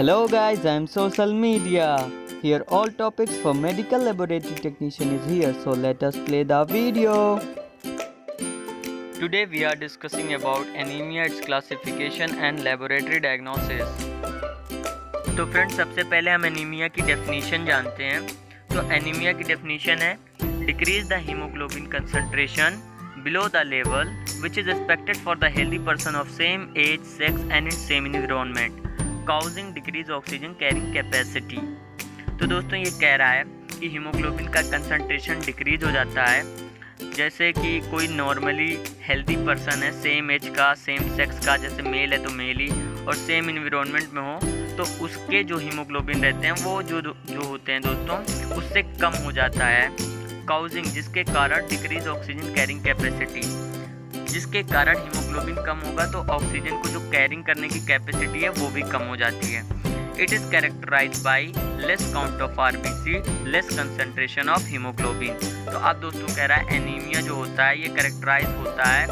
Hello guys, I am Social Media. Here all topics for medical laboratory technician is here, so let us play the video. Today we are discussing about anemia, its classification and laboratory diagnosis. तो friends, सबसे पहले हम anaemia की definition जानते हैं। तो anaemia की definition है decrease the haemoglobin concentration below the level which is expected for the healthy person of same age, sex and in same environment, causing decrease oxygen carrying capacity। तो दोस्तों ये कह रहा है कि हीमोग्लोबिन का कंसंट्रेशन डिक्रीज हो जाता है। जैसे कि कोई नॉर्मली हेल्दी पर्सन है, सेम एज का, सेम सेक्स का, जैसे मेल है तो मेल ही, और सेम इन्वायरमेंट में हो, तो उसके जो हीमोग्लोबिन रहते हैं वो जो होते हैं दोस्तों उससे कम हो जाता है। काउजिंग, जिसके कारण डिक्रीज ऑक्सीजन कैरिंग कैपेसिटी, जिसके कारण हीमोग्लोबिन कम होगा तो ऑक्सीजन को जो कैरिंग करने की कैपेसिटी है वो भी कम हो जाती है। It is characterized by less count of RBC, less concentration of haemoglobin. तो अब दोस्तों कह रहा है एनीमिया जो होता है ये कैरेक्टराइज होता है,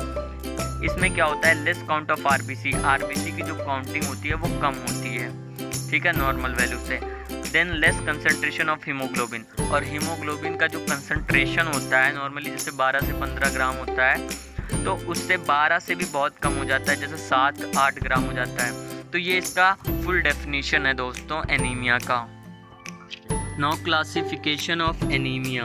इसमें क्या होता है, less count of RBC, RBC की जो काउंटिंग होती है वो कम होती है, ठीक है, नॉर्मल वैल्यू से। Than less concentration of haemoglobin, और हीमोग्लोबिन का जो कंसंट्रेशन होता है नॉर्मली जैसे 12 से 15 ग्राम होता है, तो उससे 12 से भी बहुत कम हो जाता है, जैसे 7-8 ग्राम हो जाता है। तो ये इसका फुल डेफिनेशन है दोस्तों एनीमिया का। Now classification of anaemia.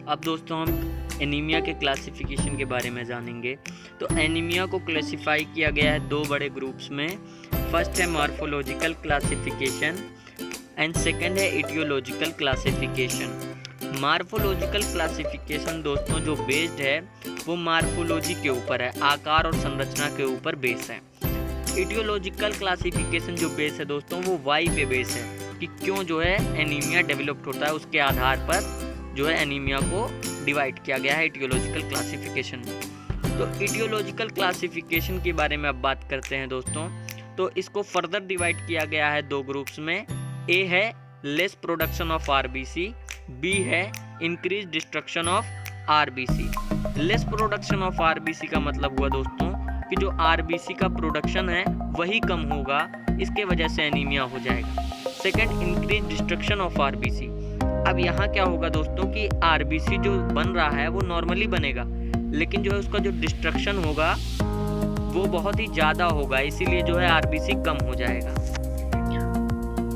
अब दोस्तों हम एनीमिया के क्लासिफिकेशन के बारे में जानेंगे। तो एनीमिया को क्लासिफाई किया गया है दो बड़े ग्रुप्स में। फर्स्ट है मॉर्फोलॉजिकल क्लासिफिकेशन एंड सेकंड है इटियोलॉजिकल क्लासिफिकेशन। मॉर्फोलॉजिकल क्लासिफिकेशन दोस्तों जो बेस्ड है वो मॉर्फोलॉजी के ऊपर है, आकार और संरचना के ऊपर बेस है। इटियोलॉजिकल क्लासिफिकेशन जो बेस है दोस्तों वो वाई पे बेस है कि क्यों जो है एनीमिया डेवलप्ड होता है, उसके आधार पर जो है एनीमिया को डिवाइड किया गया है इटियोलॉजिकल क्लासिफिकेशन में। तो इटियोलॉजिकल क्लासिफिकेशन के बारे में अब बात करते हैं दोस्तों। तो इसको फर्दर डिवाइड किया गया है दो ग्रुप्स में। ए है less production of RBC, B है increase destruction of RBC. Less production of RBC का मतलब हुआ दोस्तों कि जो आरबीसी का प्रोडक्शन है वही कम होगा, इसके वजह से एनीमिया हो जाएगा। Second, increase destruction of RBC. अब यहाँ क्या होगा दोस्तों कि आरबीसी जो बन रहा है वो नॉर्मली बनेगा, लेकिन जो है उसका जो डिस्ट्रक्शन होगा वो बहुत ही ज़्यादा होगा, इसीलिए जो है आरबीसी कम हो जाएगा।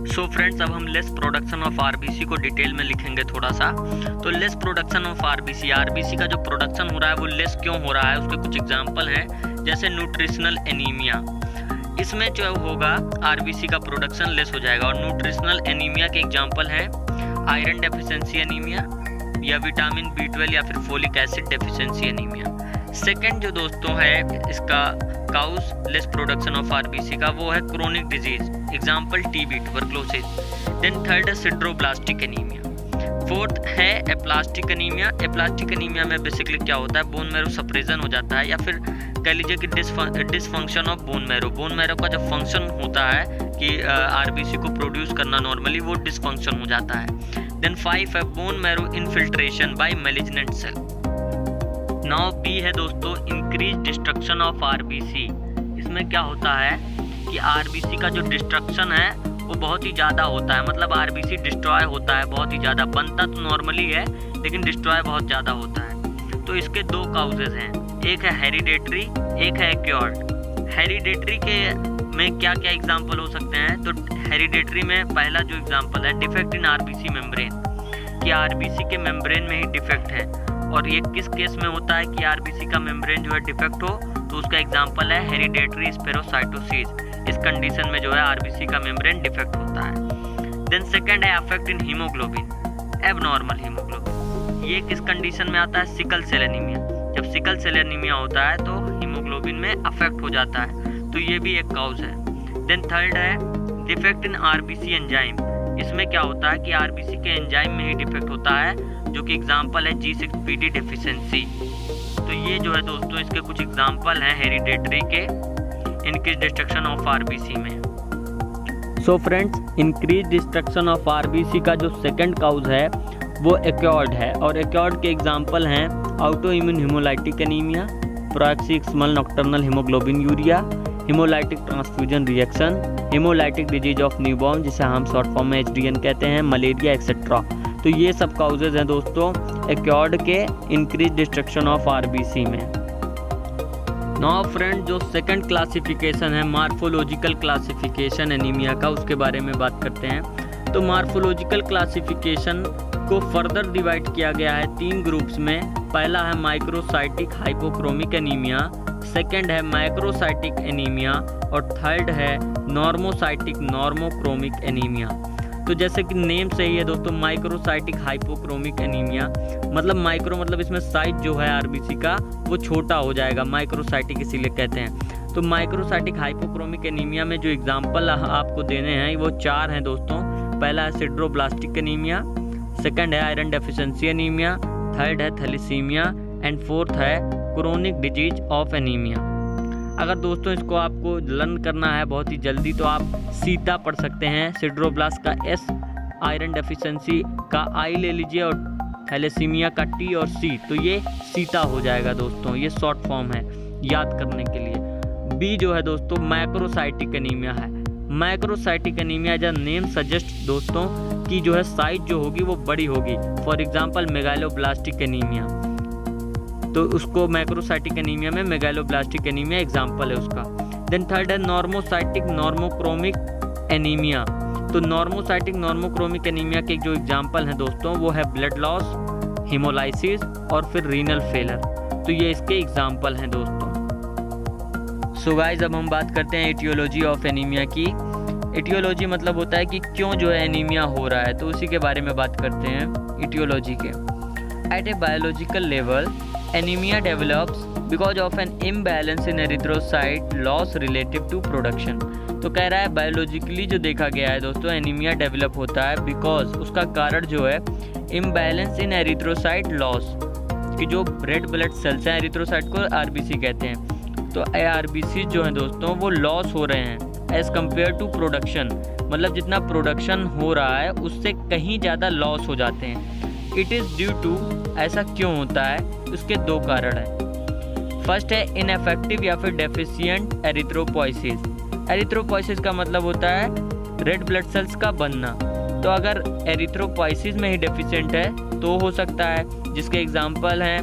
सो फ्रेंड्स, अब हम लेस प्रोडक्शन ऑफ आरबीसी को डिटेल में लिखेंगे थोड़ा सा। तो less production of RBC, RBC का जो प्रोडक्शन हो रहा है वो लेस क्यों हो रहा है, उसके कुछ एग्जांपल हैं, जैसे न्यूट्रिशनल एनीमिया। इसमें जो होगा आरबीसी का प्रोडक्शन लेस हो जाएगा। और न्यूट्रिशनल एनीमिया के एग्जांपल हैं आयरन डेफिशिएंसी एनीमिया, या विटामिन B12 या फिर folic acid deficiency anaemia. Second जो दोस्तों है इसका cause less production of RBC का, वो है chronic disease, example TB, tuberculosis. Then third है सिड्रोब्लास्टिक एनीमिया। फोर्थ है एप्लास्टिक एनीमिया। एप्लास्टिक एनीमिया में बेसिकली क्या होता है, बोन मैरो सप्रेशन हो जाता है, या फिर कह लीजिए कि dysfunction of bone marrow. Bone marrow का जब फंक्शन होता है कि आरबीसी को प्रोड्यूस करना नॉर्मली, वो डिसफंक्शन हो जाता है। देन 5 है bone marrow infiltration by malignant cell. Now B है दोस्तों इंक्रीज डिस्ट्रक्शन ऑफ आरबीसी। इसमें क्या होता है कि आरबीसी का जो डिस्ट्रक्शन है वो बहुत ही ज़्यादा होता है, मतलब आरबीसी डिस्ट्रॉय होता है बहुत ही ज़्यादा, बनता तो नॉर्मली है लेकिन डिस्ट्रॉय बहुत ज़्यादा होता है। तो इसके दो काउजेज हैं, एक है हेरिडेटरी, एक है एक्योर्ड। हेरिडेटरी के में क्या क्या एग्जाम्पल हो सकते हैं, तो हेरिडेटरी में पहला जो एग्जाम्पल है डिफेक्ट इन आरबीसी मेम्ब्रेन, कि आरबीसी के मेम्ब्रेन में ही डिफेक्ट है। और ये किस केस में होता है कि आरबीसी का मेम्ब्रेन जो है डिफेक्ट हो, तो उसका एग्जांपल है हेरिडेटरी स्पेरोसाइटोसिस। इस कंडीशन में जो है आरबीसी का मेम्ब्रेन डिफेक्ट होता है। देन सेकंड है affect in haemoglobin, abnormal haemoglobin. ये किस कंडीशन में आता है, सिकल सेल एनीमिया। जब सिकल सेल एनीमिया होता है तो हीमोग्लोबिन में अफेक्ट हो जाता है, तो ये भी एक काउज है। देन थर्ड है डिफेक्ट इन आरबीसी एंजाइम। इसमें क्या होता है कि आरबीसी के एंजाइम में ही डिफेक्ट होता है, जो कि एग्जांपल है G6PD डेफिशिएंसी। तो ये जो है दोस्तों इसके कुछ एग्जांपल हैं हेरिडेटरी के इंक्रीज डिस्ट्रक्शन ऑफ आरबीसी में। So friends, increase destruction of RBC का जो सेकंड काउज है वो एक्योर्ड है, और एक्योर्ड के एग्जांपल हैं auto immune haemolytic anaemia, proximal nocturnal haemoglobin urea, hemolytic transfusion reaction, hemolytic disease of newborn जिसे हम शॉर्ट फॉर्म में HDN कहते हैं, मलेरिया एक्सेट्रा। तो ये सब काउजेज हैं दोस्तों एक्योर्ड के इंक्रीज डिस्ट्रक्शन ऑफ RBC में। नाउ फ्रेंड, जो सेकंड क्लासिफिकेशन है मार्फोलॉजिकल क्लासिफिकेशन एनीमिया का, उसके बारे में बात करते हैं। तो मार्फोलॉजिकल क्लासिफिकेशन को फर्दर डिवाइड किया गया है 3 ग्रुप्स में। पहला है माइक्रोसाइटिक हाइपोक्रोमिक एनीमिया, सेकंड है मैक्रोसाइटिक एनीमिया और थर्ड है नॉर्मोसाइटिक नॉर्मोक्रोमिक एनीमिया। तो जैसे कि नेम से ही है दोस्तों, माइक्रोसाइटिक हाइपोक्रोमिक एनीमिया मतलब माइक्रो मतलब इसमें साइज जो है RBC का वो छोटा हो जाएगा, माइक्रोसाइटिक इसीलिए कहते हैं। तो माइक्रोसाइटिक हाइपोक्रोमिक एनीमिया में जो एग्जाम्पल आपको देने हैं वो 4 हैं दोस्तों। पहला है सिड्रोब्लास्टिक एनीमिया, सेकंड है आयरन डेफिशिएंसी एनीमिया, थर्ड है थैलेसीमिया एंड फोर्थ है क्रोनिक डिजीज ऑफ एनीमिया। अगर दोस्तों इसको आपको लर्न करना है बहुत ही जल्दी तो आप सीता पढ़ सकते हैं। सिड्रोब्लास्ट का S, आयरन डेफिशिएंसी का I ले लीजिए और थैलेसीमिया का T और C, तो ये सीता हो जाएगा दोस्तों। ये शॉर्ट फॉर्म है याद करने के लिए। B जो है दोस्तों मैक्रोसाइटिक एनीमिया है। Macrocytic anaemia as name suggest दोस्तों कि जो है साइज जो होगी वो बड़ी होगी। फॉर एग्जांपल मेगालोब्लास्टिक एनीमिया, तो उसको मैक्रोसाइटिक एनीमिया में मेगालोब्लास्टिक एनीमिया एग्जांपल है उसका। देन थर्ड है नॉर्मोसाइटिक नॉर्मोक्रोमिक एनीमिया। तो नॉर्मोसाइटिक नॉर्मोक्रोमिक एनीमिया के जो एग्जांपल हैं दोस्तों वो है ब्लड लॉस, हीमोलाइसिस और फिर रीनल फेलर। तो ये इसके एग्जांपल हैं दोस्तों। सो गाइस, अब हम बात करते हैं एटियोलॉजी ऑफ एनीमिया की। एटियोलॉजी मतलब होता है कि क्यों जो है एनीमिया हो रहा है, तो उसी के बारे में बात करते हैं एटियोलॉजी के। At a biological level anaemia develops because of an imbalance in erythrocyte loss relative to production. तो कह रहा है बायोलॉजिकली जो देखा गया है दोस्तों एनीमिया डेवलप होता है बिकॉज उसका कारण जो है इम्बैलेंस इन एरिथ्रोसाइट लॉस, कि जो रेड ब्लड सेल्स हैं एरिथ्रोसाइट को RBC कहते हैं। तो RBC जो है दोस्तों वो लॉस हो रहे हैं एज कम्पेयर टू प्रोडक्शन, मतलब जितना प्रोडक्शन हो रहा है उससे कहीं ज़्यादा लॉस हो जाते हैं। इट इज़ ड्यू टू, ऐसा क्यों होता है, उसके 2 कारण हैं। फर्स्ट है इनएफेक्टिव या फिर डेफिशिएंट एरिथ्रोपोइसिस। एरिथ्रोपोइसिस का मतलब होता है रेड ब्लड सेल्स का बनना। तो अगर एरिथ्रोपोइसिस में ही डेफिशिएंट है तो हो सकता है, जिसके एग्जांपल हैं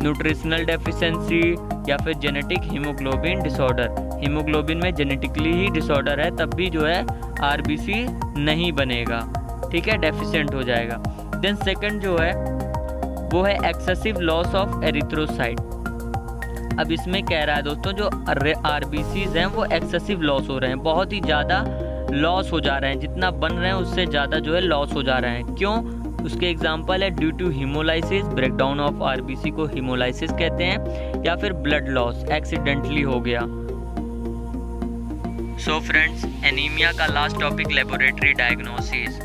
न्यूट्रिशनल डेफिशिएंसी या फिर जेनेटिक हीमोग्लोबिन डिसऑर्डर। हीमोग्लोबिन में जेनेटिकली ही डिसऑर्डर है तब भी जो है RBC नहीं बनेगा, ठीक है, डेफिशिएंट हो जाएगा। देन सेकंड जो है वो है एक्सेसिव लॉस ऑफ एरिथ्रोसाइट। अब इसमें कह रहा है दोस्तों जो RBCs हैं वो एक्सेसिव लॉस हो रहे हैं, बहुत ही ज़्यादा लॉस हो जा रहे हैं, जितना बन रहे हैं उससे ज़्यादा जो है लॉस हो जा रहे हैं। क्यों? उसके एग्जांपल है due to haemolysis, breakdown of RBC को हीमोलाइसिस कहते हैं, या फिर ब्लड लॉस एक्सीडेंटली हो गया। सो फ्रेंड्स, एनीमिया का last topic laboratory diagnosis.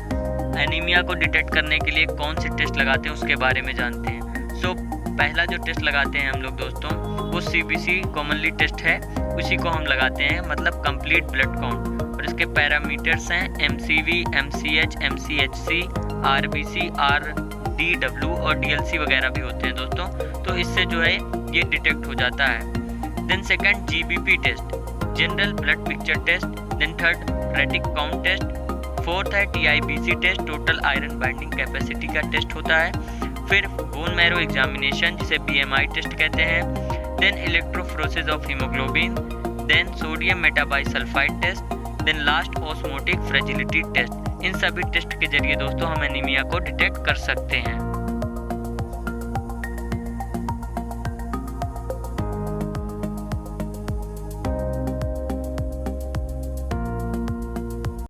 Anaemia को डिटेक्ट करने के लिए कौन से टेस्ट लगाते हैं उसके बारे में जानते हैं। सो पहला जो टेस्ट लगाते हैं हम लोग दोस्तों वो CBC कॉमनली टेस्ट है, उसी को हम लगाते हैं, मतलब कंप्लीट ब्लड काउंट। और इसके पैरामीटर्स हैं MCV, MCH, MCHC, RBC, RDW और DLC वगैरह भी होते हैं दोस्तों। तो इससे जो है ये डिटेक्ट हो जाता है। Then second GBP test, general blood picture test. Then third retic count test. Fourth है TIBC test, total iron binding capacity का टेस्ट होता है। फिर बोन मैरो एग्जामिनेशन जिसे BMI टेस्ट कहते हैं। Then electrophoresis of haemoglobin. Then sodium metabisulphite test. Then last osmotic fragility test. इन सभी टेस्ट के जरिए दोस्तों हम एनीमिया को डिटेक्ट कर सकते हैं।